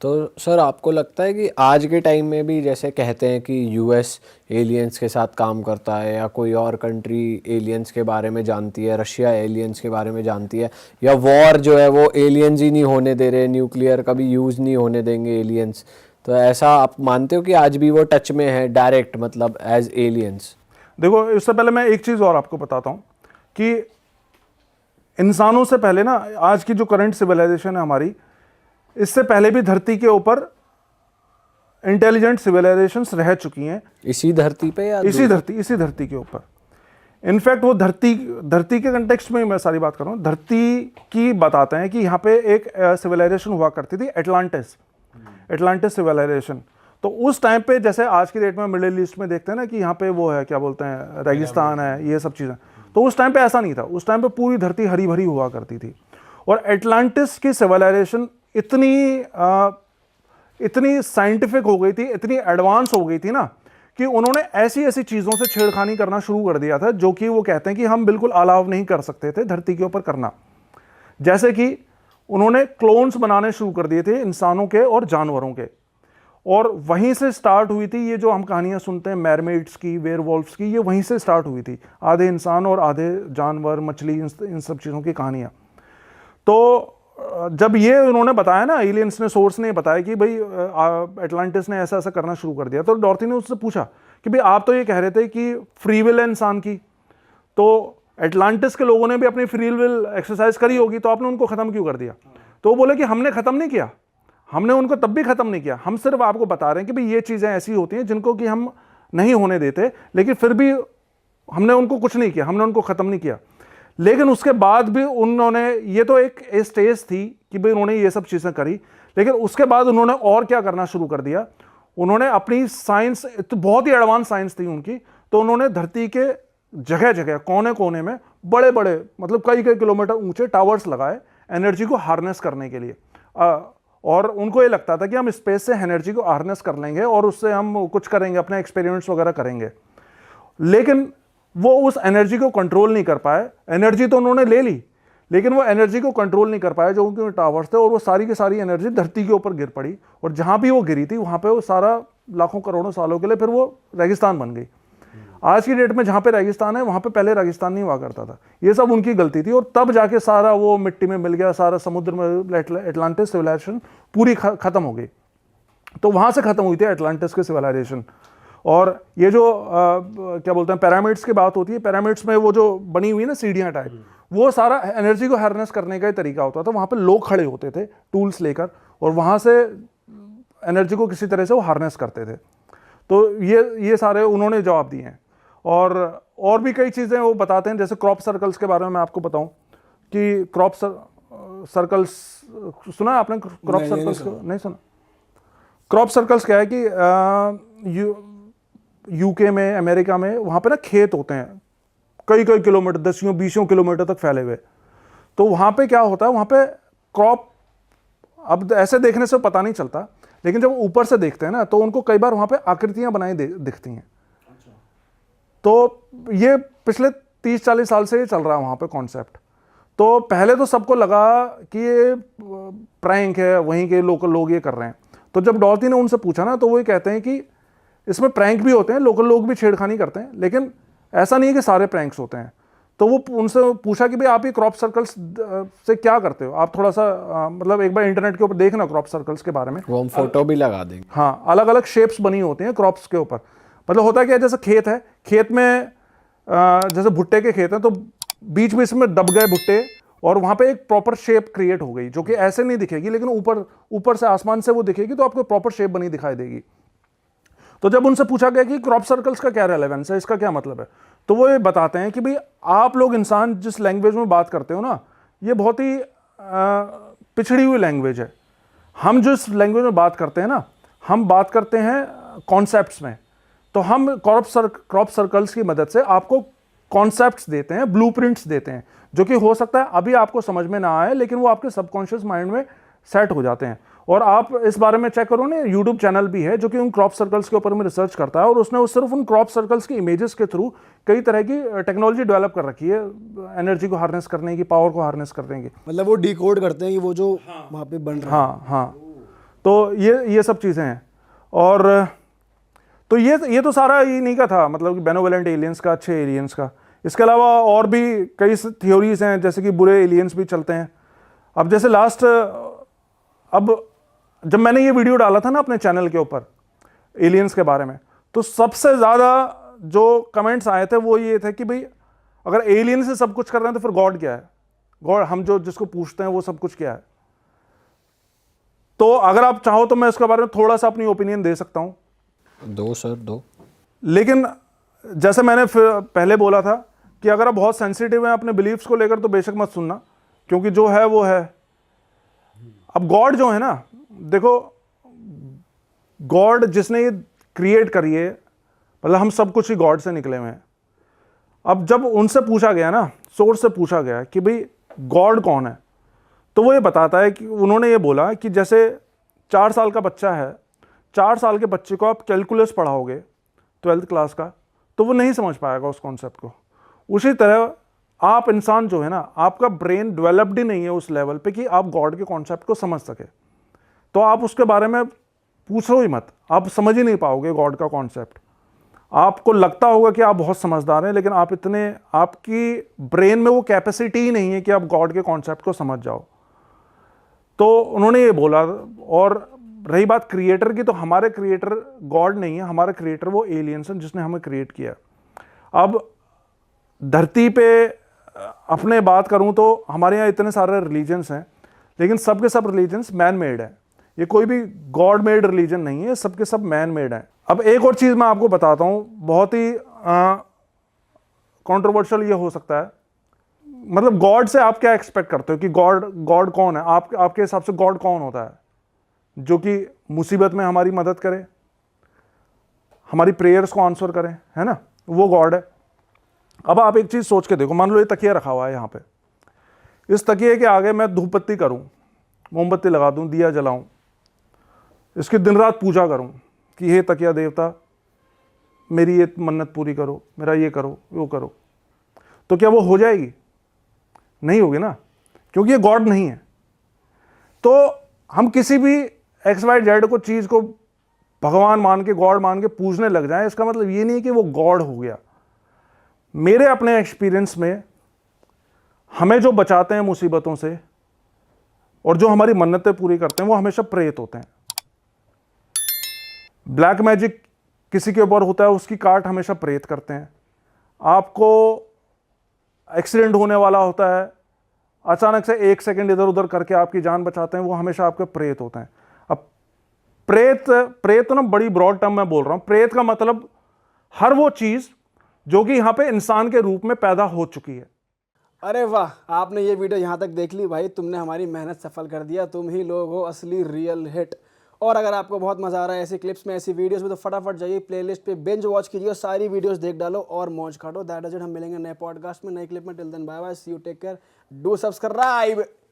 तो सर आपको लगता है कि आज के टाइम में भी जैसे कहते हैं कि यूएस एलियंस के साथ काम करता है या कोई और कंट्री एलियंस के बारे में जानती है, रशिया एलियंस के बारे में जानती है, या वॉर जो है वो एलियंस ही नहीं होने दे रहे, न्यूक्लियर का भी यूज़ नहीं होने देंगे एलियंस, तो ऐसा आप मानते हो कि आज भी वो टच में है डायरेक्ट, मतलब एज एलियंस? देखो, इससे पहले मैं एक चीज़ और आपको बताता हूँ कि इंसानों से पहले ना, आज की जो करंट सिविलाइजेशन है हमारी, इससे पहले भी धरती के ऊपर इंटेलिजेंट सिविलाइजेशंस रह चुकी हैं। इसी धरती पे या इसी धरती के ऊपर। इनफैक्ट वो धरती के कंटेक्स्ट में मैं सारी बात कर रहा हूँ, धरती की बताते हैं कि यहाँ पे एक सिविलाइजेशन हुआ करती थी, एटलांटिस सिविलाइजेशन। तो उस टाइम पे जैसे आज की डेट में मिडिल ईस्ट में देखते हैं ना कि यहाँ पे वो है, क्या बोलते हैं, रेगिस्तान है, ये सब चीज़ें। तो उस टाइम पे ऐसा नहीं था, उस टाइम पे पूरी धरती हरी भरी हुआ करती थी। और एटलांटिस की सिविलाइजेशन इतनी साइंटिफिक हो गई थी, इतनी एडवांस हो गई थी ना, कि उन्होंने ऐसी ऐसी चीज़ों से छेड़खानी करना शुरू कर दिया था जो कि वो कहते हैं कि हम बिल्कुल अलाउ नहीं कर सकते थे धरती के ऊपर करना। जैसे कि उन्होंने क्लोन्स बनाने शुरू कर दिए थे इंसानों के और जानवरों के, और वहीं से स्टार्ट हुई थी ये जो हम कहानियां सुनते हैं मैरमेड्स की, वेयरवॉल्फ्स की, ये वहीं से स्टार्ट हुई थी। आधे इंसान और आधे जानवर, मछली, इन सब चीज़ों की कहानियां। तो जब ये उन्होंने बताया ना, एलियंस ने, सोर्स ने बताया कि भाई एटलांटिस ने ऐसा ऐसा करना शुरू कर दिया, तो डॉर्थी ने उससे पूछा कि भाई आप तो ये कह रहे थे कि फ्री विल है इंसान की, तो एटलांटिस के लोगों ने भी अपनी फ्री विल एक्सरसाइज करी होगी, तो आपने उनको खत्म क्यों कर दिया? तो वो बोले कि हमने खत्म नहीं किया, हमने उनको तब भी खत्म नहीं किया, हम सिर्फ आपको बता रहे हैं कि भाई ये चीज़ें ऐसी होती हैं जिनको कि हम नहीं होने देते, लेकिन फिर भी हमने उनको कुछ नहीं किया, हमने उनको खत्म नहीं किया। लेकिन उसके बाद भी उन्होंने, ये तो एक स्टेज थी कि भाई उन्होंने ये सब चीज़ें करी, लेकिन उसके बाद उन्होंने और क्या करना शुरू कर दिया, उन्होंने अपनी साइंस, तो बहुत ही एडवांस साइंस थी उनकी, तो उन्होंने धरती के जगह जगह, कोने कोने में बड़े बड़े, मतलब कई कई किलोमीटर ऊंचे टावर्स लगाए एनर्जी को हार्नेस करने के लिए। और उनको ये लगता था कि हम स्पेस से एनर्जी को हार्नेस कर लेंगे और उससे हम कुछ करेंगे, अपने एक्सपेरिमेंट्स वगैरह करेंगे। लेकिन वो उस एनर्जी को कंट्रोल नहीं कर पाए। एनर्जी तो उन्होंने ले ली, लेकिन वो एनर्जी को कंट्रोल नहीं कर पाए जो उनके टावर्स थे, और वो सारी की सारी एनर्जी धरती के ऊपर गिर पड़ी, और जहां भी वो गिरी थी वहां पे वो सारा लाखों करोड़ों सालों के लिए फिर वो रेगिस्तान बन गई। आज की डेट में जहां पे रेगिस्तान है वहां पे पहले रेगिस्तान नहीं हुआ करता था। ये सब उनकी गलती थी, और तब जाके सारा वो मिट्टी में मिल गया, सारा समुद्र में एटलांटिस सिविलाइजेशन पूरी खत्म हो गई। तो वहां से खत्म हुई थी एटलांटिस की सिविलाइजेशन। और ये जो क्या बोलते हैं, पिरामिड्स की बात होती है, पिरामिड्स में वो जो बनी हुई ना सीढ़ियां टाइप, वो सारा एनर्जी को हार्नेस करने का ही तरीका होता था। वहां पे लोग खड़े होते थे टूल्स लेकर, और वहां से एनर्जी को किसी तरह से वो हार्नेस करते थे। तो ये सारे उन्होंने जवाब दिए हैं। और भी कई चीज़ें वो बताते हैं, जैसे क्रॉप सर्कल्स के बारे में मैं आपको बताऊं कि क्रॉप सर्कल्स, सुना है आपने क्रॉप सर्कल्स को? नहीं सुना। क्रॉप सर्कल्स क्या है कि यूके में, अमेरिका में, वहाँ पे ना खेत होते हैं कई कई किलोमीटर, 10-20 किलोमीटर तक फैले हुए। तो वहाँ पे क्या होता है, वहाँ पे क्रॉप, अब ऐसे देखने से पता नहीं चलता, लेकिन जब ऊपर से देखते हैं ना तो उनको कई बार वहाँ पे आकृतियाँ बनाई दिखती हैं। तो ये पिछले 30-40 साल से ये चल रहा है वहाँ पे कॉन्सेप्ट। तो पहले तो सबको लगा कि ये प्रैंक है, वहीं के लोकल लोग ये कर रहे हैं। तो जब डॉर्थी ने उनसे पूछा ना, तो वो ये कहते हैं कि इसमें प्रैंक भी होते हैं, लोकल लोग भी छेड़खानी करते हैं, लेकिन ऐसा नहीं है कि सारे प्रैंक्स होते हैं। तो वो उनसे पूछा कि भाई आप ये क्रॉप सर्कल्स से क्या करते हो, आप थोड़ा सा मतलब एक बार इंटरनेट के ऊपर देखना क्रॉप सर्कल्स के बारे में, वो हम फोटो भी लगा देंगे। हाँ, अलग अलग शेप्स बनी होती हैं क्रॉप्स के ऊपर। मतलब होता क्या है, जैसे खेत है, खेत में जैसे भुट्टे के खेत हैं, तो बीच बीच में दब गए भुट्टे, और वहां पे एक प्रॉपर शेप क्रिएट हो गई, जो कि ऐसे नहीं दिखेगी, लेकिन ऊपर से आसमान से वो दिखेगी, तो आपको प्रॉपर शेप बनी दिखाई देगी। तो जब उनसे पूछा गया कि क्रॉप सर्कल्स का क्या रेलेवेंस है, इसका क्या मतलब है, तो वो ये बताते हैं कि भाई आप लोग इंसान जिस लैंग्वेज में बात करते हो ना, ये बहुत ही पिछड़ी हुई लैंग्वेज है। हम जिस लैंग्वेज में बात करते हैं ना, हम बात करते हैं कॉन्सेप्ट्स में। तो हम क्रॉप सर्कल्स की मदद से आपको कॉन्सेप्ट्स देते हैं, ब्लूप्रिंट्स देते हैं, जो कि हो सकता है अभी आपको समझ में ना आए, लेकिन वो आपके सबकॉन्शियस माइंड में सेट हो जाते हैं। और आप इस बारे में चेक करो ना, यूट्यूब चैनल भी है जो कि उन क्रॉप सर्कल्स के ऊपर में रिसर्च करता है, और उसने सिर्फ उन क्रॉप सर्कल्स की इमेजेस के थ्रू कई तरह की टेक्नोलॉजी डेवलप कर रखी है एनर्जी को हार्नेस करने की, पावर को हार्नेस करने की। मतलब वो डिकोड करते हैं कि वो जो वहाँ पे बन रहा है। हाँ हाँ। तो ये सब चीज़ें हैं। और तो ये तो सारा इन्हीं का था, मतलब कि बेनोवलेंट एलियंस का, अच्छे एलियंस का। इसके अलावा और भी कई थ्योरीज हैं, जैसे कि बुरे एलियंस भी चलते हैं। अब जैसे अब जब मैंने ये वीडियो डाला था ना अपने चैनल के ऊपर एलियंस के बारे में, तो सबसे ज़्यादा जो कमेंट्स आए थे वो ये थे कि भाई अगर एलियन से सब कुछ कर रहे हैं तो फिर गॉड क्या है? गॉड हम जिसको पूछते हैं वो सब कुछ क्या है? तो अगर आप चाहो तो मैं इसके बारे में थोड़ा सा अपनी ओपिनियन दे सकता हूं। दो सर, दो। लेकिन जैसे मैंने पहले बोला था कि अगर आप बहुत सेंसिटिव हैं अपने बिलीफ्स को लेकर तो बेशक मत सुनना, क्योंकि जो है वो है। अब गॉड जो है ना, देखो गॉड जिसने ये क्रिएट करी है, मतलब हम सब कुछ ही गॉड से निकले हुए हैं। अब जब उनसे पूछा गया ना, सोर्स से पूछा गया कि भाई गॉड कौन है, तो वो ये बताता है कि उन्होंने ये बोला कि जैसे 4 साल का बच्चा है, 4 साल के बच्चे को आप कैलकुलस पढ़ाओगे 12th क्लास का, तो वो नहीं समझ पाएगा उस कॉन्सेप्ट को। उसी तरह आप इंसान जो है ना, आपका ब्रेन डेवलप्ड ही नहीं है उस लेवल पे कि आप गॉड के कॉन्सेप्ट को समझ सके। तो आप उसके बारे में पूछो ही मत, आप समझ ही नहीं पाओगे गॉड का कॉन्सेप्ट। आपको लगता होगा कि आप बहुत समझदार हैं, लेकिन आपकी ब्रेन में वो कैपेसिटी ही नहीं है कि आप गॉड के कॉन्सेप्ट को समझ जाओ। तो उन्होंने ये बोला। और रही बात क्रिएटर की, तो हमारे क्रिएटर गॉड नहीं है, हमारे क्रिएटर वो एलियंस हैं जिसने हमें क्रिएट किया। अब धरती पे अपने बात करूं तो हमारे यहाँ इतने सारे रिलीजन्स हैं, लेकिन सब के सब रिलीजन्स मैन मेड है। ये कोई भी गॉड मेड रिलीजन नहीं है, सबके सब मैन मेड है। अब एक और चीज़ मैं आपको बताता हूँ, बहुत ही कंट्रोवर्शियल ये हो सकता है। मतलब गॉड से आप क्या एक्सपेक्ट करते हो कि गॉड कौन है? आपके हिसाब से गॉड कौन होता है? जो कि मुसीबत में हमारी मदद करे, हमारी प्रेयर्स को आंसर करे, है ना? वो गॉड है। अब आप एक चीज़ सोच के देखो, मान लो ये तकिया रखा हुआ है यहाँ पे, इस तकिए के आगे मैं धूप बत्ती करूँ, मोमबत्ती लगा दूँ, दिया जलाऊँ, इसकी दिन रात पूजा करूँ कि हे तकिया देवता मेरी ये मन्नत पूरी करो, मेरा ये करो, वो करो, तो क्या वो हो जाएगी? नहीं होगी ना, क्योंकि ये गॉड नहीं है। तो हम किसी भी XYZ को चीज़ को भगवान मान के, गॉड मान के पूजने लग जाएं, इसका मतलब ये नहीं कि वो गॉड हो गया। मेरे अपने एक्सपीरियंस में हमें जो बचाते हैं मुसीबतों से और जो हमारी मन्नतें पूरी करते हैं वो हमेशा प्रेत होते हैं। ब्लैक मैजिक किसी के ऊपर होता है, उसकी काट हमेशा प्रेत करते हैं। आपको एक्सीडेंट होने वाला होता है, अचानक से 1 सेकंड इधर उधर करके आपकी जान बचाते हैं, वो हमेशा आपके प्रेत होते हैं। अब प्रेत तो ना बड़ी ब्रॉड टर्म में बोल रहा हूं। प्रेत का मतलब हर वो चीज जो कि यहां पे इंसान के रूप में पैदा हो चुकी है। अरे वाह, आपने ये वीडियो यहाँ तक देख ली भाई, तुमने हमारी मेहनत सफल कर दिया। तुम ही लोग हो असली रियल हिट। और अगर आपको बहुत मजा आ रहा है ऐसी क्लिप्स में, ऐसी वीडियोस में, तो फटाफट जाइए प्लेलिस्ट पे बिंज वॉच कीजिए, सारी वीडियोस देख डालो और मौज काटो। That is it. हम मिलेंगे नए पॉडकास्ट में, नए क्लिप में। Till then bye bye, see you, take care, do subscribe.